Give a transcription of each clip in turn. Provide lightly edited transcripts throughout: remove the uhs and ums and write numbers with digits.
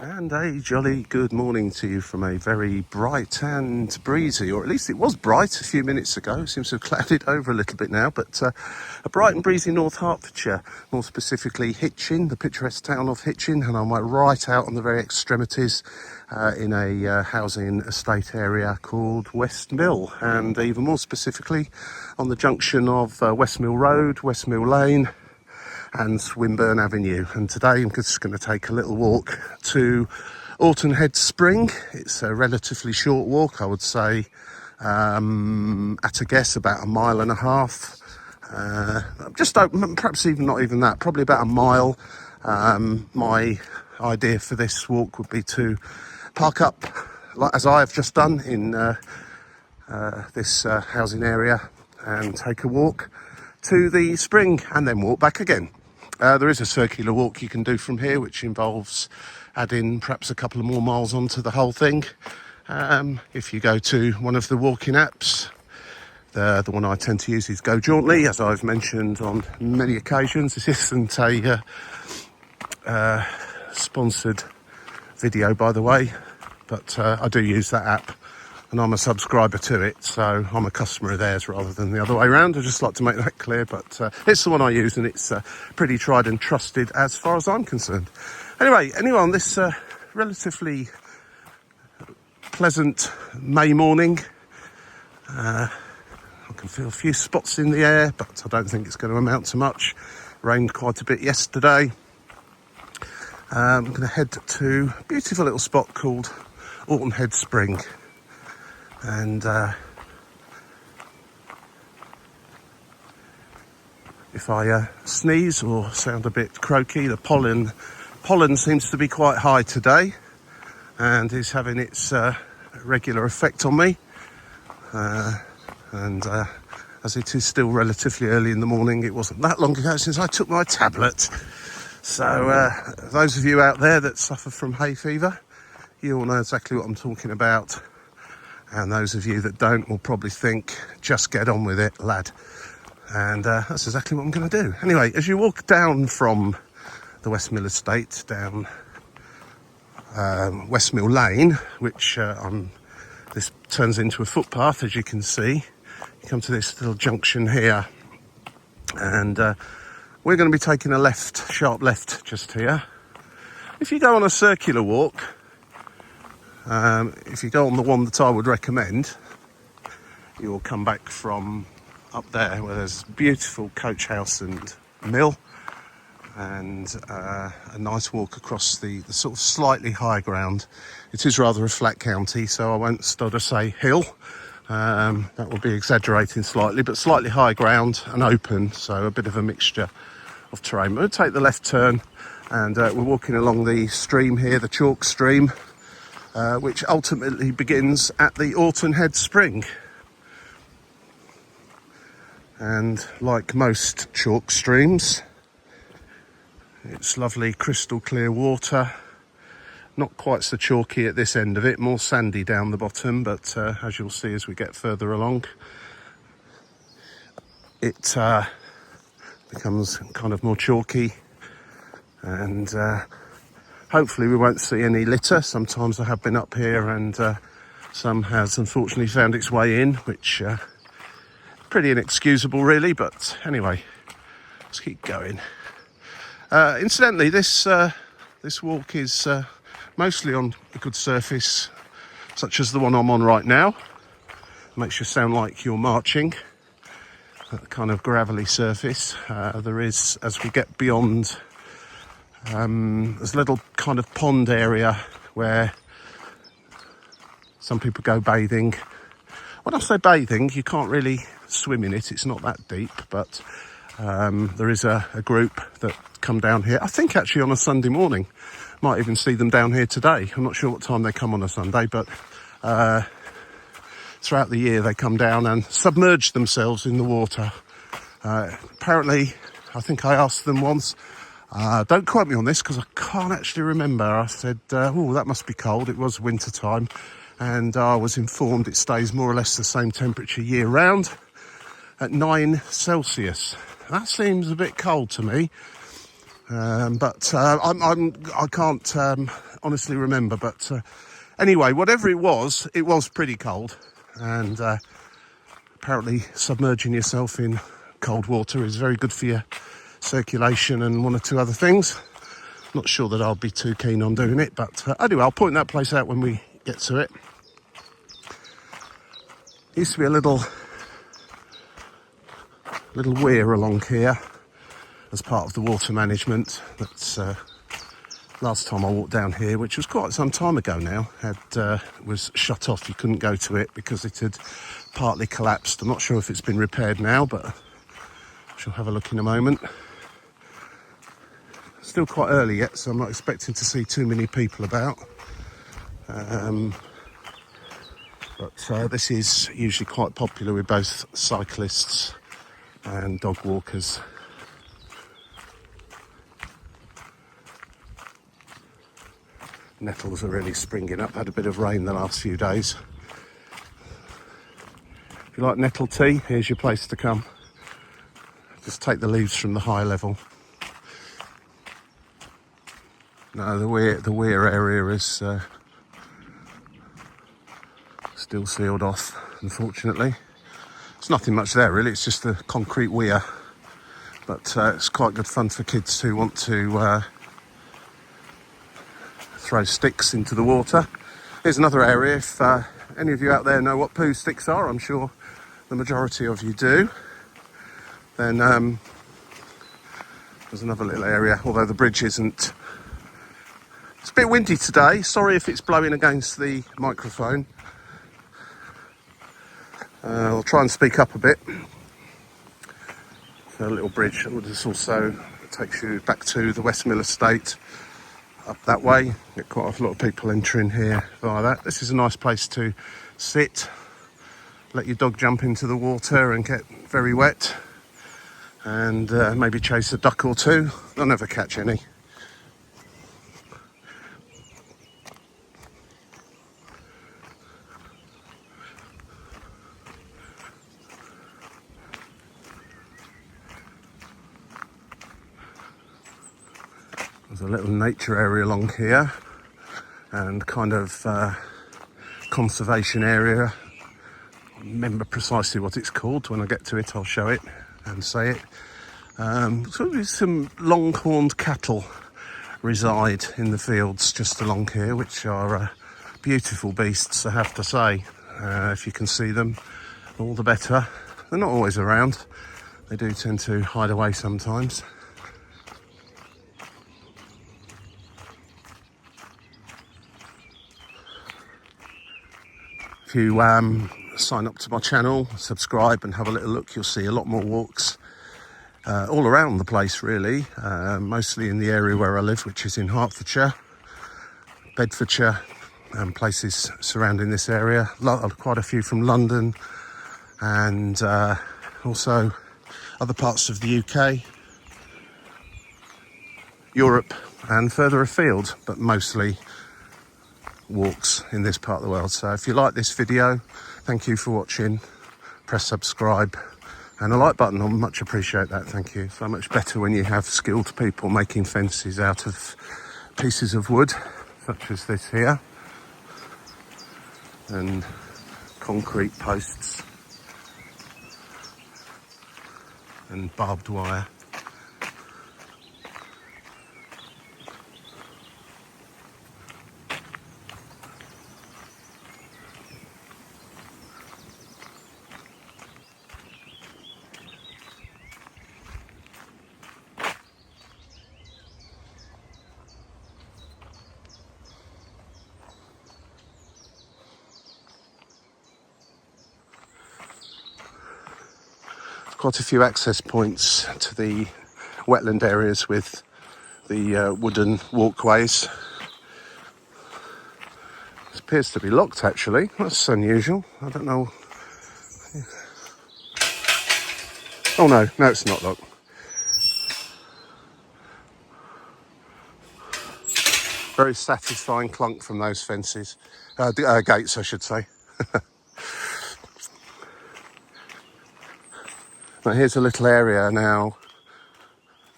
And a jolly good morning to you from a very bright and breezy, or at least it was bright a few minutes ago. It seems to have clouded over a little bit now, but a bright and breezy North Hertfordshire, more specifically Hitchin, the picturesque town of Hitchin, and I'm right out on the very extremities in a housing estate area called West Mill, and even more specifically on the junction of West Mill Road, West Mill Lane and Swinburne Avenue. And today I'm just going to take a little walk to Oughtonhead Spring. It's a relatively short walk, I would say, at a guess about a mile and a half. Perhaps even not even that, probably about a mile. My idea for this walk would be to park up, like as I have just done in this housing area, and take a walk to the spring and then walk back again. There is a circular walk you can do from here, which involves adding perhaps a couple of more miles onto the whole thing. If you go to one of the walking apps, the one I tend to use is Go Jauntly, as I've mentioned on many occasions. This isn't a sponsored video, by the way, but I do use that app. And I'm a subscriber to it, so I'm a customer of theirs rather than the other way around. I'd just like to make that clear, but it's the one I use, and it's pretty tried and trusted as far as I'm concerned. Anyway, on this relatively pleasant May morning, I can feel a few spots in the air, but I don't think it's going to amount to much. Rained quite a bit yesterday. I'm going to head to a beautiful little spot called Oughtonhead Spring. And if I sneeze or sound a bit croaky, the pollen seems to be quite high today and is having its regular effect on me. And as it is still relatively early in the morning, it wasn't that long ago since I took my tablet. So those of you out there that suffer from hay fever, you all know exactly what I'm talking about. And those of you that don't will probably think, just get on with it, lad. And that's exactly what I'm going to do. Anyway, as you walk down from the West Mill estate, down West Mill Lane, which this turns into a footpath, as you can see. You come to this little junction here. And we're going to be taking a sharp left just here. If you go on a circular walk, if you go on the one that I would recommend, you will come back from up there where there's a beautiful coach house and mill, and a nice walk across the sort of slightly high ground. It is rather a flat county, so I won't stutter say hill. That will be exaggerating slightly, but slightly high ground and open, so a bit of a mixture of terrain. We'll take the left turn, and we're walking along the stream here, the chalk stream, which ultimately begins at the Oughtonhead Spring. And like most chalk streams, it's lovely crystal clear water. Not quite so chalky at this end of it, more sandy down the bottom, but as you'll see as we get further along, it becomes kind of more chalky, and hopefully we won't see any litter. Sometimes I have been up here and some has unfortunately found its way in, which pretty inexcusable really, but anyway, let's keep going. Incidentally, this walk is mostly on a good surface, such as the one I'm on right now. It makes you sound like you're marching. That kind of gravelly surface. There is, as we get beyond, there's a little kind of pond area where some people go bathing. When I say bathing, you can't really swim in it, it's not that deep, but there is a group that come down here, I think actually on a Sunday morning. Might even see them down here today. I'm not sure what time they come on a Sunday, but throughout the year they come down and submerge themselves in the water. Apparently, I think I asked them once, don't quote me on this because I can't actually remember. I said, oh, that must be cold. It was winter time. And I was informed it stays more or less the same temperature year round at 9 Celsius. That seems a bit cold to me. I can't honestly remember. But anyway, whatever it was pretty cold, and apparently submerging yourself in cold water is very good for your circulation and one or two other things. Not sure that I'll be too keen on doing it, but anyway, I'll point that place out when we get to it. Used to be a little weir along here as part of the water management. That's last time I walked down here, which was quite some time ago now, was shut off. You couldn't go to it because it had partly collapsed. I'm not sure if it's been repaired now, but I shall have a look in a moment. Still quite early yet, so I'm not expecting to see too many people about. But this is usually quite popular with both cyclists and dog walkers. Nettles are really springing up. Had a bit of rain the last few days. If you like nettle tea, here's your place to come. Just take the leaves from the high level. No, the weir area is still sealed off, unfortunately. There's nothing much there really, it's just a concrete weir. But it's quite good fun for kids who want to throw sticks into the water. Here's another area. If any of you out there know what poo sticks are, I'm sure the majority of you do. Then there's another little area, although the bridge isn't. It's a bit windy today. Sorry if it's blowing against the microphone. I'll try and speak up a bit. A little bridge. This also takes you back to the Westmill estate. Up that way, get quite a lot of people entering here via that. This is a nice place to sit, let your dog jump into the water and get very wet, and maybe chase a duck or two. They'll never catch any. There's a little nature area along here and kind of conservation area. I remember precisely what it's called. When I get to it, I'll show it and say it. So some long-horned cattle reside in the fields just along here, which are beautiful beasts, I have to say. If you can see them, all the better. They're not always around. They do tend to hide away sometimes. If you sign up to my channel, subscribe and have a little look, you'll see a lot more walks all around the place really, mostly in the area where I live, which is in Hertfordshire, Bedfordshire and places surrounding this area. Quite a few from London and also other parts of the UK, Europe and further afield, but mostly walks in this part of the world. So if you like this video, thank you for watching. Press subscribe and a like button, I'll much appreciate that. Thank you. So much better when you have skilled people making fences out of pieces of wood such as this here and concrete posts and barbed wire. Quite a few access points to the wetland areas with the wooden walkways. This appears to be locked actually, that's unusual. I don't know. Oh no, it's not locked. Very satisfying clunk from those fences, gates I should say. Now here's a little area now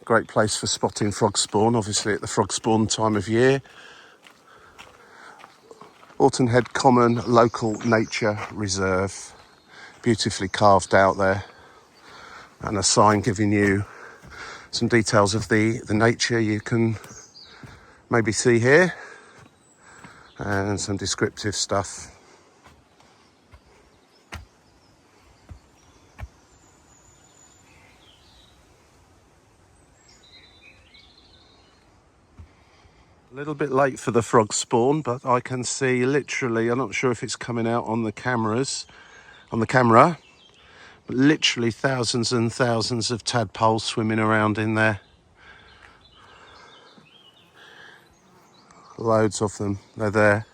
Great place for spotting frog spawn, obviously at the frog spawn time of year. Oughtonhead Common Local Nature Reserve. Beautifully carved out there. And a sign giving you some details of the nature you can maybe see here. And some descriptive stuff. A little bit late for the frog spawn, but I can see literally, I'm not sure if it's coming out on the camera, but literally thousands and thousands of tadpoles swimming around in there. Loads of them, they're there.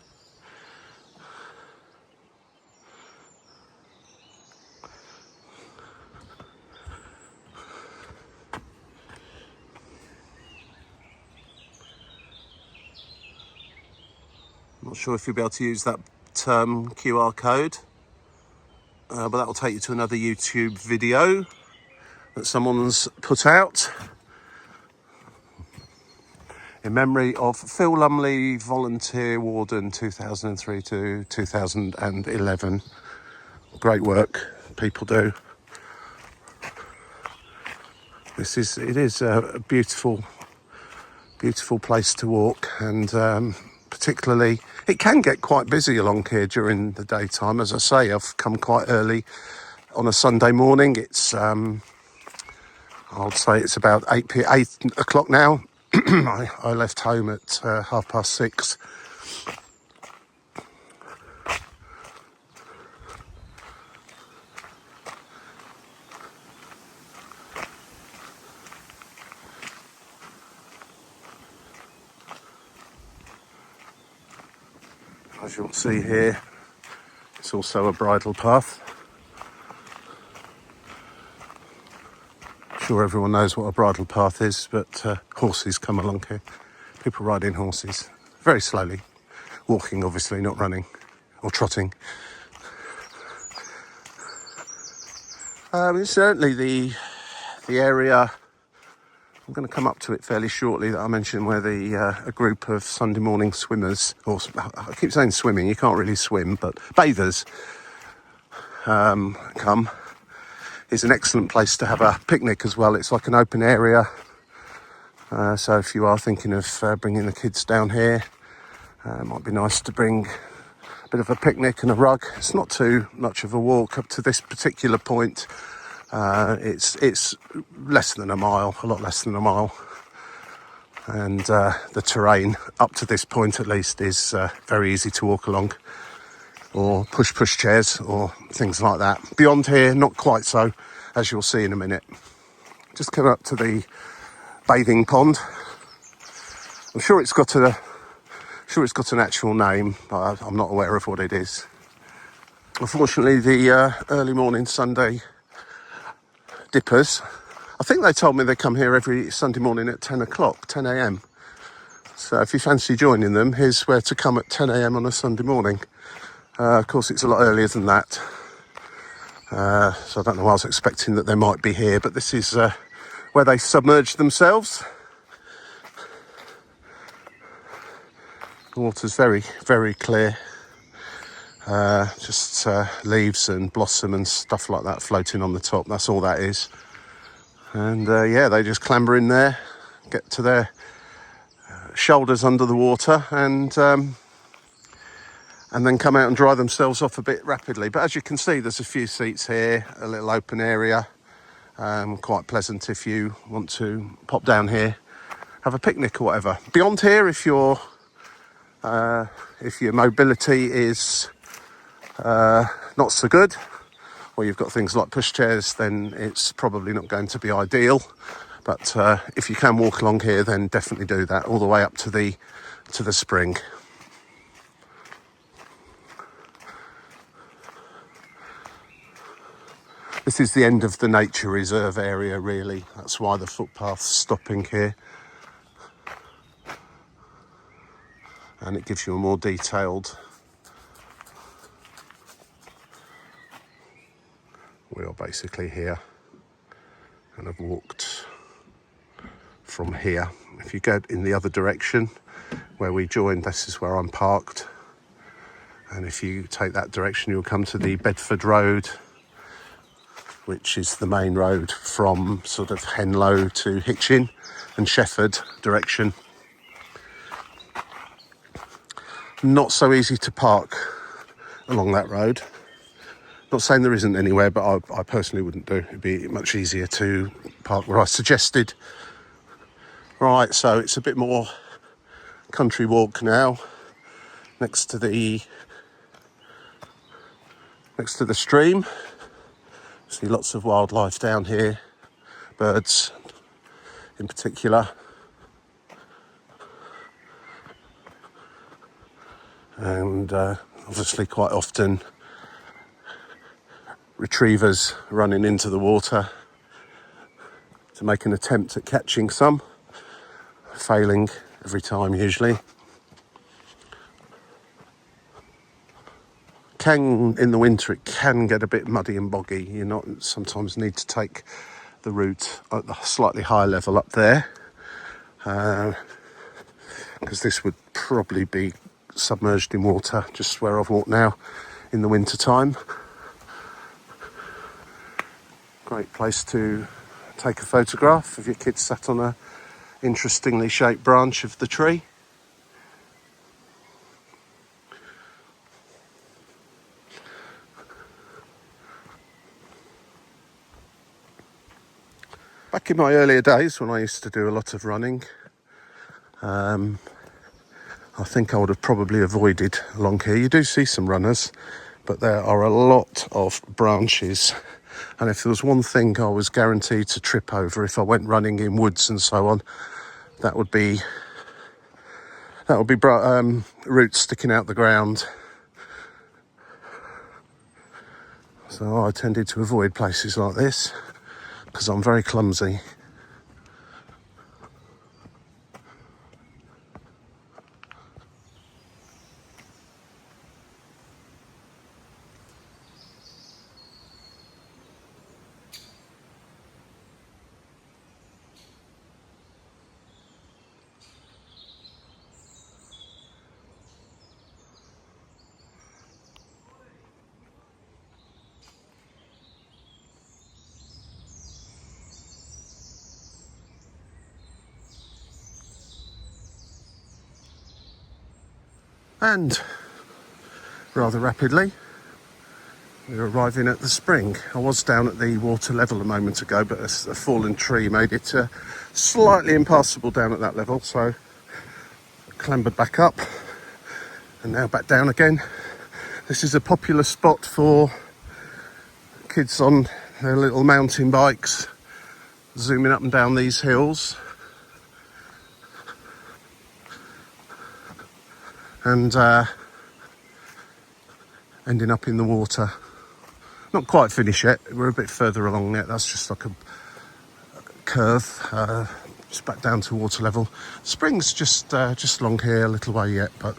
Not sure if you'll be able to use that QR code, but that will take you to another YouTube video that someone's put out in memory of Phil Lumley, volunteer warden, 2003 to 2011. Great work people do. It is a beautiful place to walk, and particularly it can get quite busy along here during the daytime. As I say, I've come quite early on a Sunday morning. It's I'll say it's about 8 o'clock now. I left home at 6:30. As you'll see here, it's also a bridle path. I'm sure everyone knows what a bridle path is, but horses come along here. People riding horses very slowly, walking obviously, not running or trotting. Certainly the area, I'm going to come up to it fairly shortly, that I mentioned, where a group of Sunday morning swimmers, or I keep saying swimming, you can't really swim, but bathers come, is an excellent place to have a picnic as well. It's like an open area, so if you are thinking of bringing the kids down here, it might be nice to bring a bit of a picnic and a rug. It's not too much of a walk up to this particular point. It's less than a mile, a lot less than a mile. And the terrain up to this point at least is very easy to walk along, or push chairs or things like that. Beyond here, not quite so, as you'll see in a minute. Just come up to the bathing pond. I'm sure it's got an actual name, but I'm not aware of what it is. Unfortunately, the early morning Sunday dippers, I think they told me they come here every Sunday morning at 10 a.m. So if you fancy joining them, here's where to come at 10 a.m. on a Sunday morning. Of course, it's a lot earlier than that. So I don't know why I was expecting that they might be here, but this is where they submerge themselves. The water's very, very clear. Just leaves and blossom and stuff like that floating on the top. That's all that is. And they just clamber in there, get to their shoulders under the water, and then come out and dry themselves off a bit rapidly. But as you can see, there's a few seats here, a little open area. Quite pleasant if you want to pop down here, have a picnic or whatever. Beyond here, if your mobility is not so good, or you've got things like pushchairs, then it's probably not going to be ideal. But if you can walk along here, then definitely do that all the way up to the spring. This is the end of the nature reserve area, really. That's why the footpath's stopping here. And it gives you a more detailed. We are basically here, and I've walked from here. If you go in the other direction where we joined, this is where I'm parked. And if you take that direction, you'll come to the Bedford Road, which is the main road from sort of Henlow to Hitchin and Shefford direction. Not so easy to park along that road. Not saying there isn't anywhere, but I personally wouldn't do. It'd be much easier to park where I suggested. Right, so it's a bit more country walk now, next to the stream. See lots of wildlife down here, birds in particular. And obviously quite often retrievers running into the water to make an attempt at catching some, failing every time usually. In the winter it can get a bit muddy and boggy. You sometimes need to take the route at the slightly higher level up there, because this would probably be submerged in water just where I've walked now in the winter time. Great place to take a photograph of your kids sat on a interestingly shaped branch of the tree. Back in my earlier days when I used to do a lot of running, I think I would have probably avoided along here. You do see some runners, but there are a lot of branches. And if there was one thing I was guaranteed to trip over if I went running in woods and so on, that would be roots sticking out the ground. So I tended to avoid places like this because I'm very clumsy. And rather rapidly, we're arriving at the spring. I was down at the water level a moment ago, but a fallen tree made it slightly impassable down at that level, so clambered back up and now back down again. This is a popular spot for kids on their little mountain bikes, zooming up and down these hills. And ending up in the water. Not quite finished yet, we're a bit further along yet. That's just like a curve, just back down to water level. Spring's just along here a little way yet, but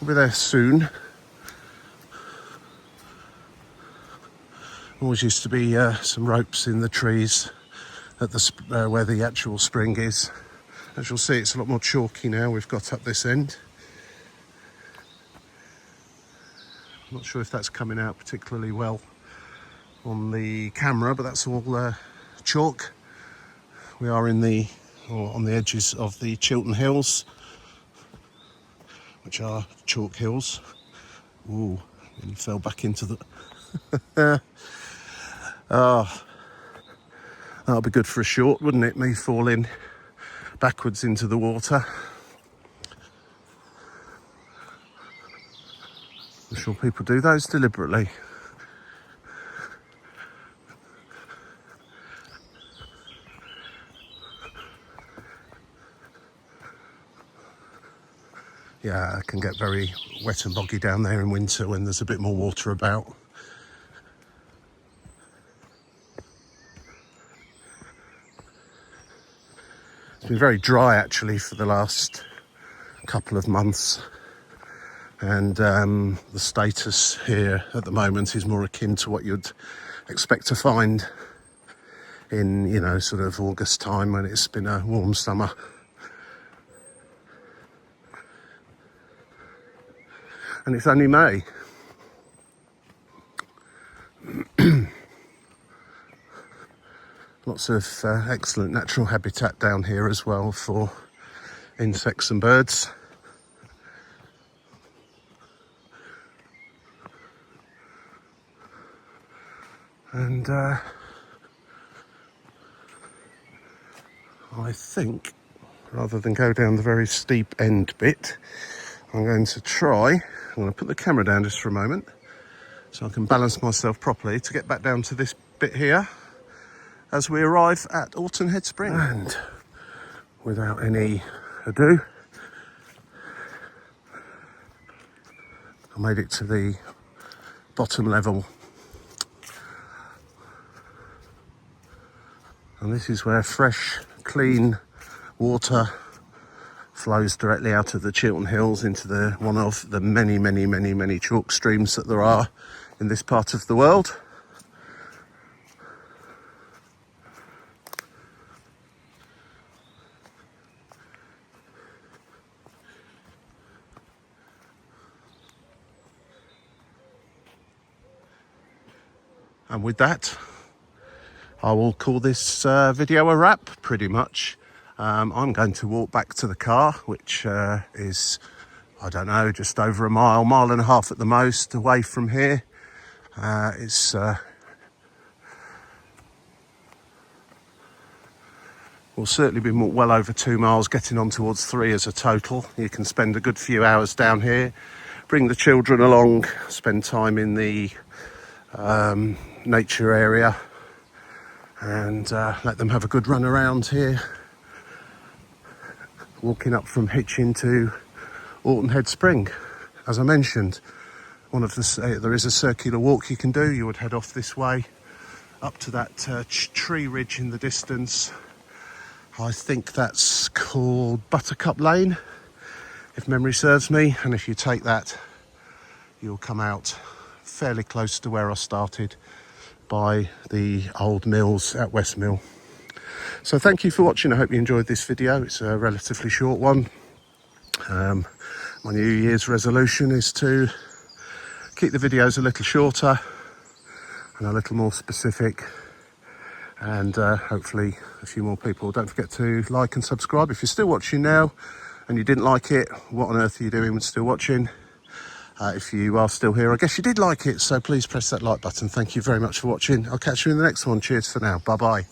we'll be there soon. Always used to be some ropes in the trees at the where the actual spring is. As you'll see, it's a lot more chalky now we've got up this end. Not sure if that's coming out particularly well on the camera, but that's all chalk. We are on the edges of the Chiltern Hills, which are chalk hills. Ooh, and fell back into the... Oh, that'll be good for a short, wouldn't it? Me falling backwards into the water. I'm sure people do those deliberately. Yeah, it can get very wet and boggy down there in winter when there's a bit more water about. It's been very dry actually for the last couple of months. And the status here at the moment is more akin to what you'd expect to find in, you know, sort of August time when it's been a warm summer. And it's only May. Lots of excellent natural habitat down here as well for insects and birds. And I think, rather than go down the very steep end bit, I'm going to put the camera down just for a moment so I can balance myself properly to get back down to this bit here as we arrive at Oughtonhead Spring. And without any ado, I made it to the bottom level. And this is where fresh, clean water flows directly out of the Chiltern Hills into one of the many chalk streams that there are in this part of the world. And with that, I will call this video a wrap, pretty much. I'm going to walk back to the car, which is, I don't know, just over a mile and a half at the most away from here. Will certainly be well over 2 miles, getting on towards 3 as a total. You can spend a good few hours down here, bring the children along, spend time in the nature area, and let them have a good run around here. Walking up from Hitchin to Oughtonhead Spring. As I mentioned, there is a circular walk you can do. You would head off this way up to that tree ridge in the distance. I think that's called Buttercup Lane, if memory serves me. And if you take that, you'll come out fairly close to where I started, by the old mills at Westmill. So thank you for watching. I hope you enjoyed this video. It's a relatively short one. My New Year's resolution is to keep the videos a little shorter and a little more specific, and hopefully a few more people. Don't forget to like and subscribe. If you're still watching now and you didn't like it, what on earth are you doing with still watching? If you are still here, I guess you did like it, so please press that like button. Thank you very much for watching. I'll catch you in the next one. Cheers for now. Bye bye.